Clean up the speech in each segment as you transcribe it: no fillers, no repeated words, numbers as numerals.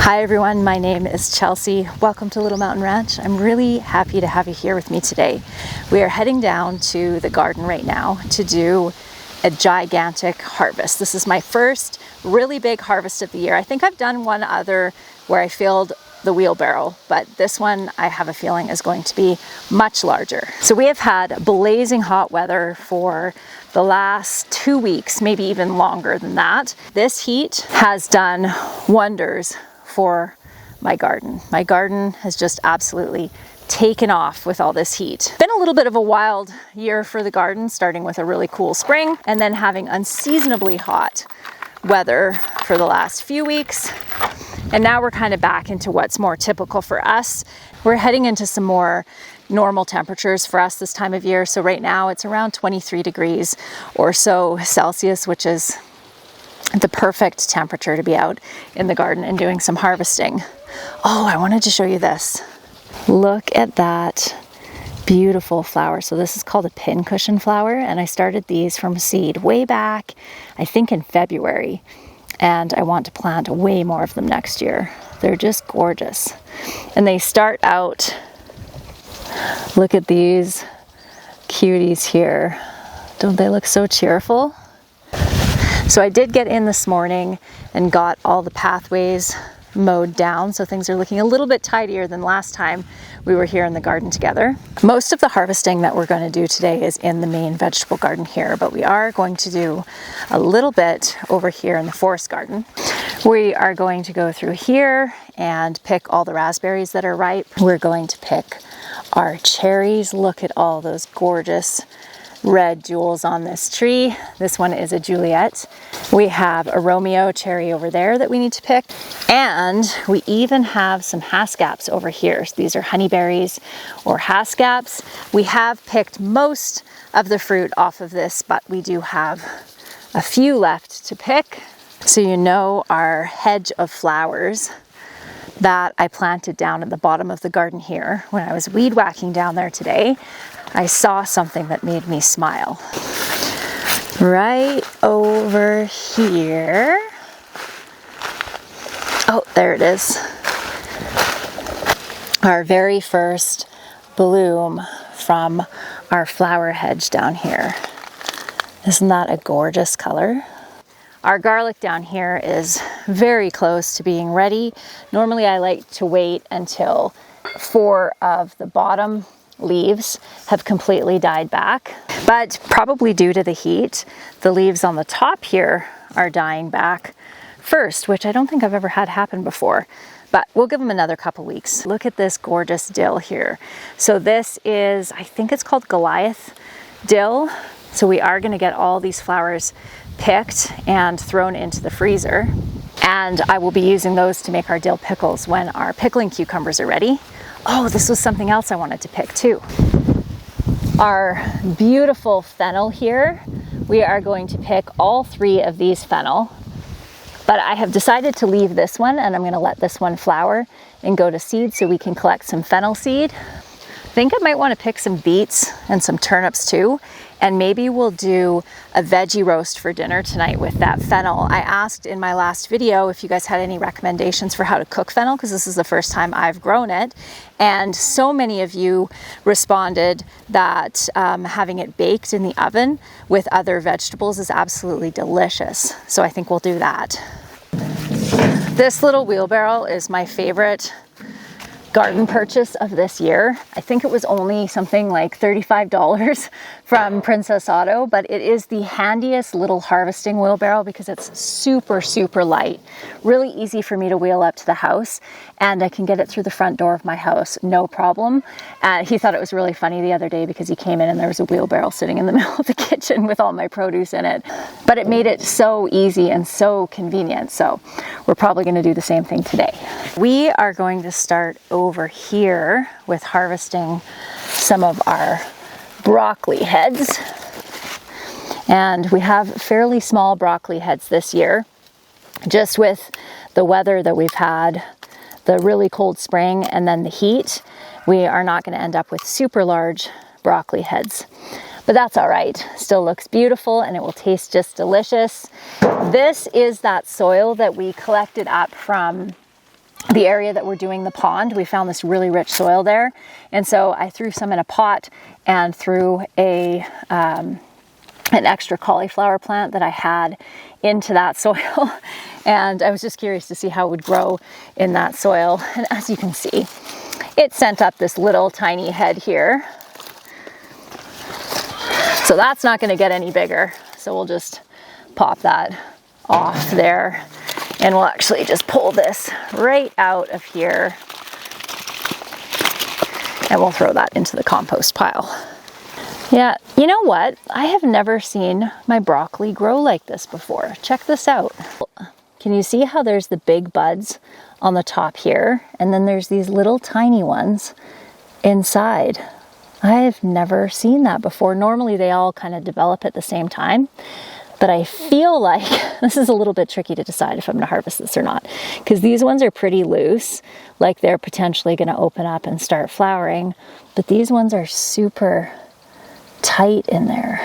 Hi everyone, my name is Chelsea. Welcome to Little Mountain Ranch. I'm really happy to have you here with me today. We are heading down to the garden right now to do a gigantic harvest. This is my first really big harvest of the year. I think I've done one other where I filled the wheelbarrow, but this one I have a feeling is going to be much larger. So we have had blazing hot weather for the last 2 weeks, maybe even longer than that. This heat has done wonders for my garden. My garden has just absolutely taken off with all this heat. Been a little bit of a wild year for the garden, starting with a really cool spring and then having unseasonably hot weather for the last few weeks. And now we're kind of back into what's more typical for us. We're heading into some more normal temperatures for us this time of year. So right now it's around 23 degrees or so Celsius, which is the perfect temperature to be out in the garden and doing some harvesting. Oh, I wanted to show you this. Look at that beautiful flower. So this is called a pincushion flower, and I started these from seed way back, I think in February, and I want to plant way more of them next year. They're just gorgeous. And they start out, look at these cuties here. Don't they look so cheerful? So I did get in this morning and got all the pathways mowed down, so things are looking a little bit tidier than last time we were here in the garden together. Most of the harvesting that we're going to do today is in the main vegetable garden here, but we are going to do a little bit over here in the forest garden. We are going to go through here and pick all the raspberries that are ripe. We're going to pick our cherries. Look at all those gorgeous red jewels on this tree. This one is a Juliet. We have a Romeo cherry over there that we need to pick. And we even have some haskaps over here. So these are honeyberries or haskaps. We have picked most of the fruit off of this, but we do have a few left to pick. So you know our hedge of flowers that I planted down at the bottom of the garden here. When I was weed whacking down there today, I saw something that made me smile. Right over here. Oh, there it is. Our very first bloom from our flower hedge down here. Isn't that a gorgeous color? Our garlic down here is very close to being ready. Normally I like to wait until 4 of the bottom leaves have completely died back, but probably due to the heat, the leaves on the top here are dying back first, which I don't think I've ever had happen before, but we'll give them another couple weeks. Look at this gorgeous dill here. So this is, I think it's called Goliath dill. So we are going to get all these flowers picked and thrown into the freezer, and I will be using those to make our dill pickles when our pickling cucumbers are ready. Oh, this was something else I wanted to pick too. Our beautiful fennel here. We are going to pick all 3 of these fennel, but I have decided to leave this one and I'm going to let this one flower and go to seed so we can collect some fennel seed. I think I might want to pick some beets and some turnips too, and maybe we'll do a veggie roast for dinner tonight with that fennel. I asked in my last video if you guys had any recommendations for how to cook fennel, because this is the first time I've grown it, and so many of you responded that having it baked in the oven with other vegetables is absolutely delicious. So I think we'll do that. This little wheelbarrow is my favorite garden purchase of this year. I think it was only something like $35 from Princess Auto, but it is the handiest little harvesting wheelbarrow because it's super, super light. Really easy for me to wheel up to the house, and I can get it through the front door of my house, no problem. He thought it was really funny the other day because he came in and there was a wheelbarrow sitting in the middle of the kitchen with all my produce in it. But it made it so easy and so convenient, so we're probably going to do the same thing today. We are going to start over here with harvesting some of our broccoli heads, and we have fairly small broccoli heads this year, just with the weather that we've had, the really cold spring and then the heat. We are not going to end up with super large broccoli heads, but that's all right. Still looks beautiful and it will taste just delicious. This is that soil that we collected up from the area that we're doing the pond, we found this really rich soil there. And so I threw some in a pot and threw an extra cauliflower plant that I had into that soil. And I was just curious to see how it would grow in that soil. And as you can see, it sent up this little tiny head here. So that's not going to get any bigger. So we'll just pop that off there. And we'll actually just pull this right out of here. And we'll throw that into the compost pile. Yeah, you know what? I have never seen my broccoli grow like this before. Check this out. Can you see how there's the big buds on the top here? And then there's these little tiny ones inside. I've never seen that before. Normally they all kind of develop at the same time. But I feel like this is a little bit tricky to decide if I'm going to harvest this or not, because these ones are pretty loose, like they're potentially going to open up and start flowering, but these ones are super tight in there.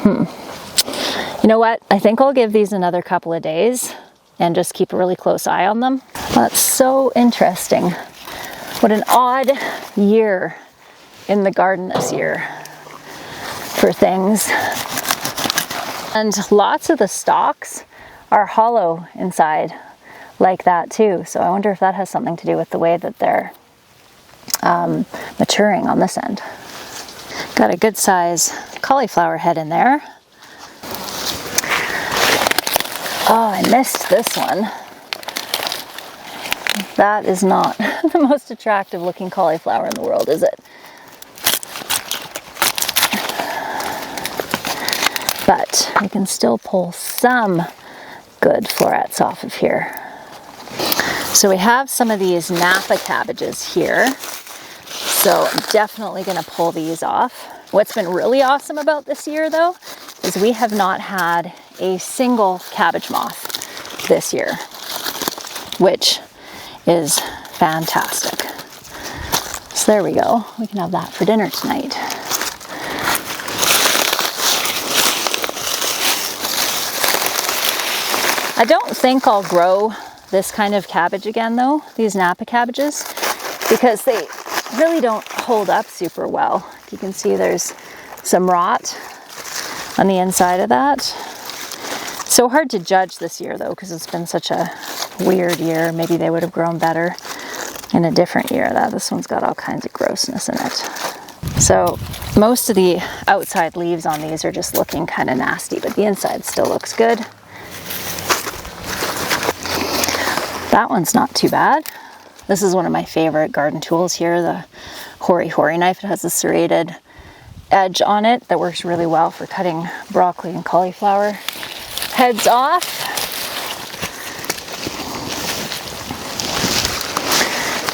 You know what? I think I'll give these another couple of days and just keep a really close eye on them. That's so interesting. What an odd year in the garden this year for things. And lots of the stalks are hollow inside like that too. So I wonder if that has something to do with the way that they're maturing on this end. Got a good size cauliflower head in there. Oh, I missed this one. That is not the most attractive looking cauliflower in the world, is it? But I can still pull some good florets off of here. So we have some of these Napa cabbages here. So I'm definitely going to pull these off. What's been really awesome about this year though, is we have not had a single cabbage moth this year, which is fantastic. So there we go. We can have that for dinner tonight. I don't think I'll grow this kind of cabbage again though, these Napa cabbages, because they really don't hold up super well. You can see there's some rot on the inside of that. So hard to judge this year though, because it's been such a weird year. Maybe they would have grown better in a different year. This one's got all kinds of grossness in it. So most of the outside leaves on these are just looking kind of nasty, but the inside still looks good. That one's not too bad. This is one of my favorite garden tools here, the Hori Hori knife. It has a serrated edge on it that works really well for cutting broccoli and cauliflower heads off.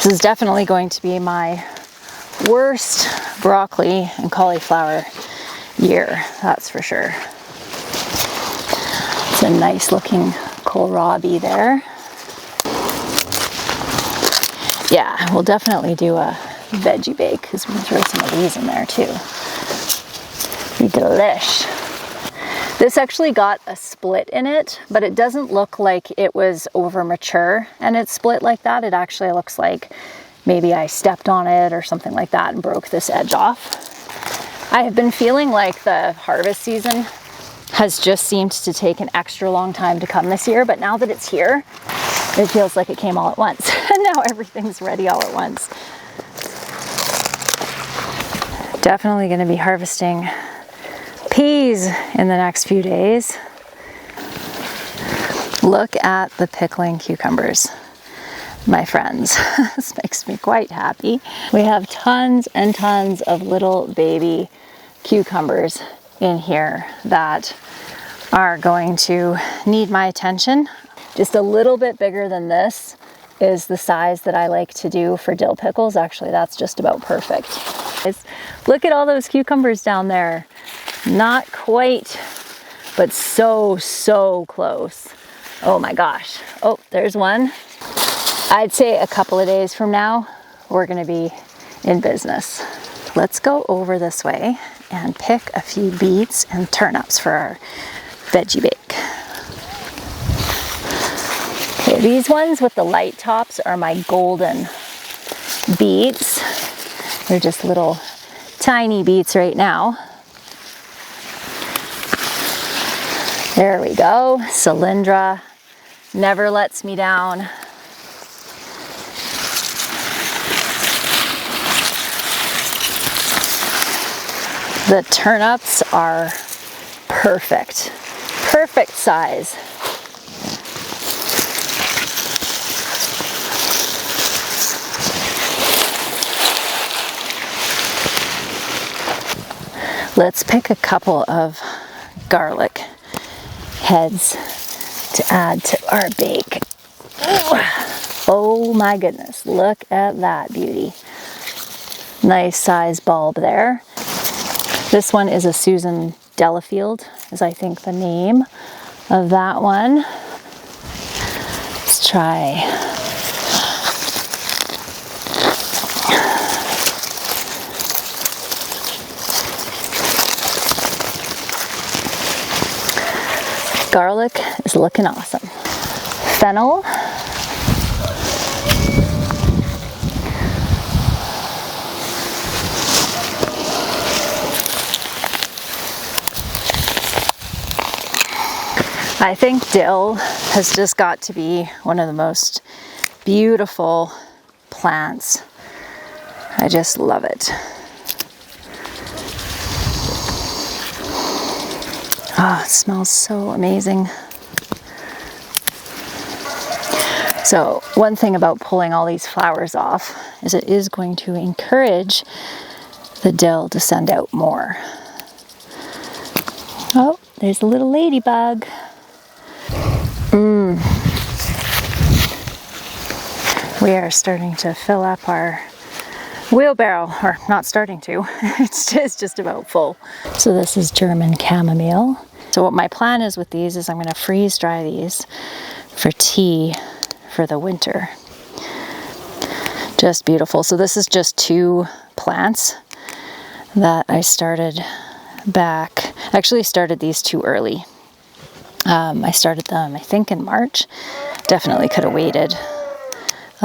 This is definitely going to be my worst broccoli and cauliflower year, that's for sure. It's a nice looking kohlrabi there. Yeah, we'll definitely do a veggie bake because we can throw some of these in there too. Be delish. This actually got a split in it, but it doesn't look like it was over mature and it's split like that. It actually looks like maybe I stepped on it or something like that and broke this edge off. I have been feeling like the harvest season has just seemed to take an extra long time to come this year, but now that it's here, it feels like it came all at once. And now everything's ready all at once. Definitely going to be harvesting peas in the next few days. Look at the pickling cucumbers, my friends. This makes me quite happy. We have tons and tons of little baby cucumbers in here that are going to need my attention. Just a little bit bigger than this is the size that I like to do for dill pickles. Actually, that's just about perfect. Look at all those cucumbers down there. Not quite, but so, so close. Oh my gosh. Oh, there's one. I'd say a couple of days from now, we're gonna be in business. Let's go over this way and pick a few beets and turnips for our veggie bake. Okay, these ones with the light tops are my golden beets. They're just little tiny beets right now. There we go. Cylindra never lets me down. The turnips are perfect. Perfect size. Let's pick a couple of garlic heads to add to our bake. Ooh. Oh my goodness, look at that beauty. Nice size bulb there. This one is a Susan Delafield, is I think the name of that one. Let's try. Garlic is looking awesome. Fennel. I think dill has just got to be one of the most beautiful plants. I just love it. Oh, it smells so amazing. So one thing about pulling all these flowers off is it is going to encourage the dill to send out more. Oh, there's a little ladybug. We are starting to fill up our wheelbarrow, or not starting to, it's just about full. So this is German chamomile. So what my plan is with these is I'm going to freeze dry these for tea for the winter. Just beautiful. So this is just 2 plants that I started back. I actually started these too early. I started them, I think, in March. Definitely could have waited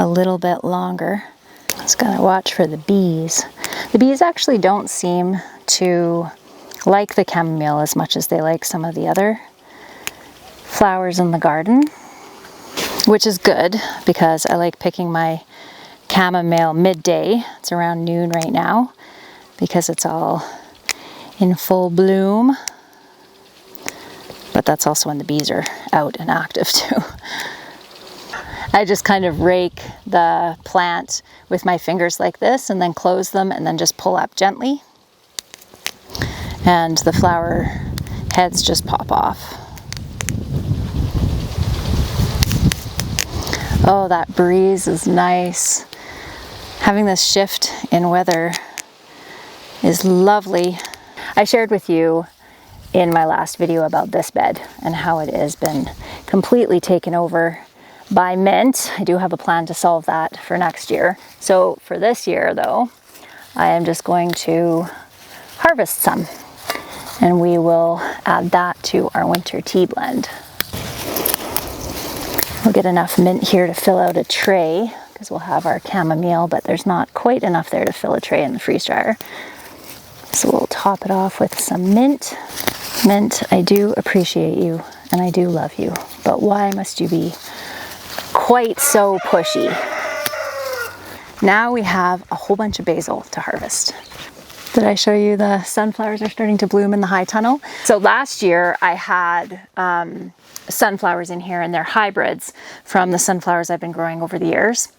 a little bit longer. Just gotta watch for the bees. The bees actually don't seem to like the chamomile as much as they like some of the other flowers in the garden, which is good because I like picking my chamomile midday. It's around noon right now because it's all in full bloom. But that's also when the bees are out and active too. I just kind of rake the plant with my fingers like this and then close them and then just pull up gently. And the flower heads just pop off. Oh, that breeze is nice. Having this shift in weather is lovely. I shared with you in my last video about this bed and how it has been completely taken over by mint. I do have a plan to solve that for next year. So for this year though, I am just going to harvest some and we will add that to our winter tea blend. We'll get enough mint here to fill out a tray because we'll have our chamomile, but there's not quite enough there to fill a tray in the freeze dryer. So we'll top it off with some mint. Mint, I do appreciate you and I do love you, but why must you be quite so pushy? Now we have a whole bunch of basil to harvest. Did I show you the sunflowers are starting to bloom in the high tunnel? So last year I had sunflowers in here and they're hybrids from the sunflowers I've been growing over the years.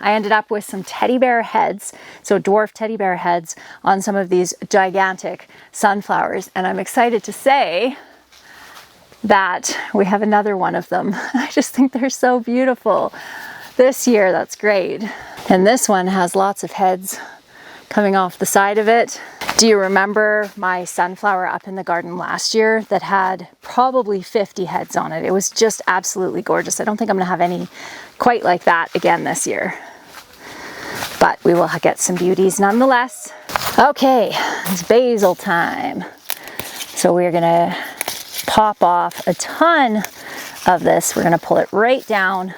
I ended up with some teddy bear heads, so dwarf teddy bear heads on some of these gigantic sunflowers, and I'm excited to say that we have another one of them. I just think they're so beautiful this year. That's great. And this one has lots of heads coming off the side of it. Do you remember my sunflower up in the garden last year that had probably 50 heads on it? It was just absolutely gorgeous. I don't think I'm gonna have any quite like that again this year, but we will get some beauties nonetheless. Okay, it's basil time. So we're gonna pop off a ton of this. We're gonna pull it right down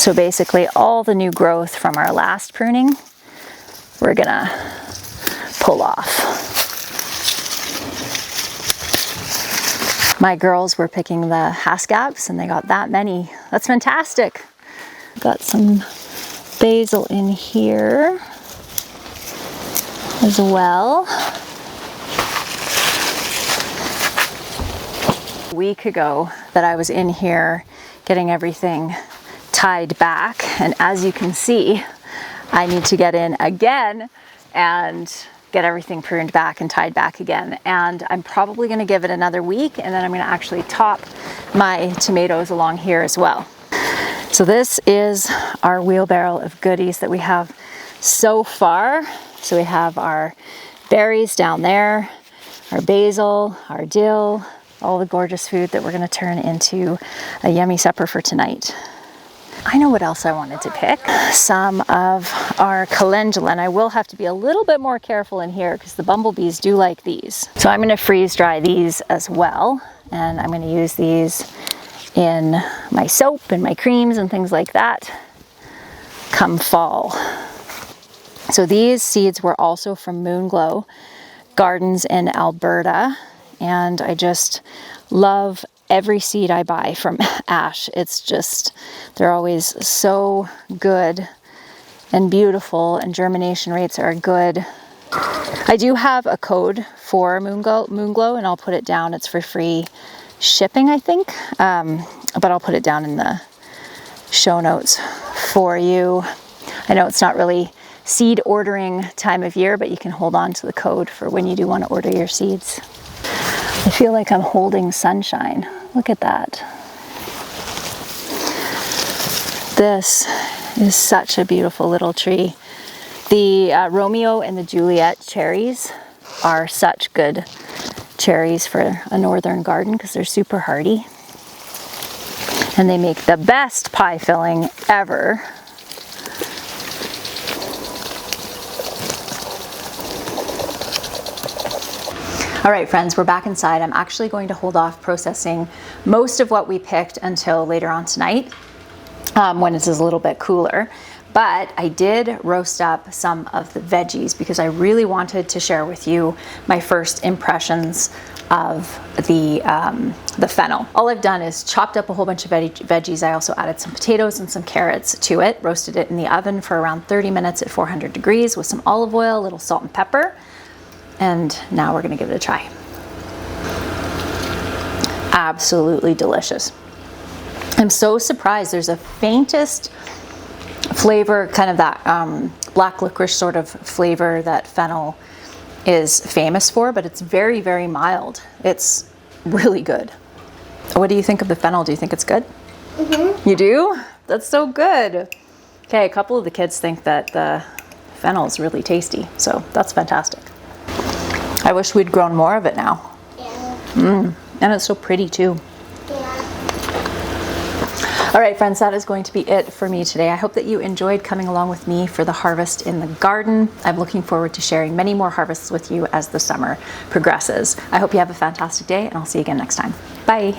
So basically all the new growth from our last pruning, we're gonna pull off. My girls were picking the haskaps and they got that many. That's fantastic. Got some basil in here as well. A week ago that I was in here getting everything tied back, and as you can see, I need to get in again and get everything pruned back and tied back again. And I'm probably going to give it another week, and then I'm going to actually top my tomatoes along here as well. So this is our wheelbarrow of goodies that we have so far. So we have our berries down there, our basil, our dill, all the gorgeous food that we're going to turn into a yummy supper for tonight. I know what else I wanted to pick. Some of our calendula, and I will have to be a little bit more careful in here because the bumblebees do like these. So I'm going to freeze dry these as well, and I'm going to use these in my soap and my creams and things like that come fall. So these seeds were also from Moonglow Gardens in Alberta, and I just love every seed I buy from Ash. It's just, they're always so good and beautiful, and germination rates are good. I do have a code for Moonglow, and I'll put it down. It's for free shipping, I think, but I'll put it down in the show notes for you. I know it's not really seed ordering time of year, but you can hold on to the code for when you do want to order your seeds. I feel like I'm holding sunshine. Look at that. This is such a beautiful little tree. The Romeo and the Juliet cherries are such good cherries for a northern garden because they're super hardy. And they make the best pie filling ever. All right, friends, we're back inside. I'm actually going to hold off processing most of what we picked until later on tonight when it's a little bit cooler. But I did roast up some of the veggies because I really wanted to share with you my first impressions of the fennel. All I've done is chopped up a whole bunch of veggies. I also added some potatoes and some carrots to it, roasted it in the oven for around 30 minutes at 400 degrees with some olive oil, a little salt and pepper. And now we're gonna give it a try. Absolutely delicious. I'm so surprised. There's a faintest flavor, kind of that black licorice sort of flavor that fennel is famous for, but it's very, very mild. It's really good. What do you think of the fennel? Do you think it's good? Mm-hmm. You do? That's so good. Okay, a couple of the kids think that the fennel is really tasty, so that's fantastic. I wish we'd grown more of it now. Yeah. And it's so pretty too. Yeah. All right, friends, that is going to be it for me today. I hope that you enjoyed coming along with me for the harvest in the garden. I'm looking forward to sharing many more harvests with you as the summer progresses. I hope you have a fantastic day, and I'll see you again next time. Bye.